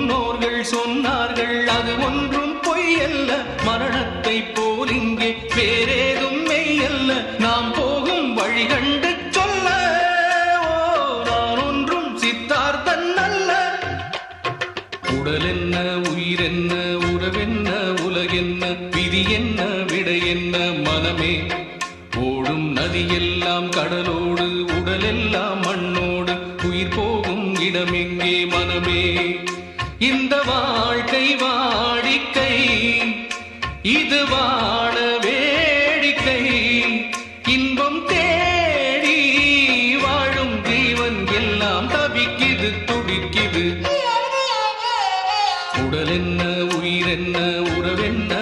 முன்னோர்கள் சொன்னார்கள் அது ஒன்றும் பொய்யல்ல மரணத்தை போல் இங்கே வேறேதும் மெய்யல்ல நாம் போகும் வழி கண்டு சொல்ல நான் ஒன்றும் சித்தார்த்தன் அல்ல உடல் என்ன உயிர் என்ன உறவென்ன உலகென்ன விதி என்ன விடை என்ன மனமே ஓடும் நதியெல்லாம் கடலோடு உடலெல்லாம் மண்ணோடு உயிர் போகும் இடமெங்கே மனமே இந்த வாழ்க்கை வாடிக்கை இது வாழ வேடிக்கை இன்பம் தேடி வாழும் ஜீவன் எல்லாம் தவிக்குது துடிக்குது உடல் என்ன உயிர் என்ன உறவென்ன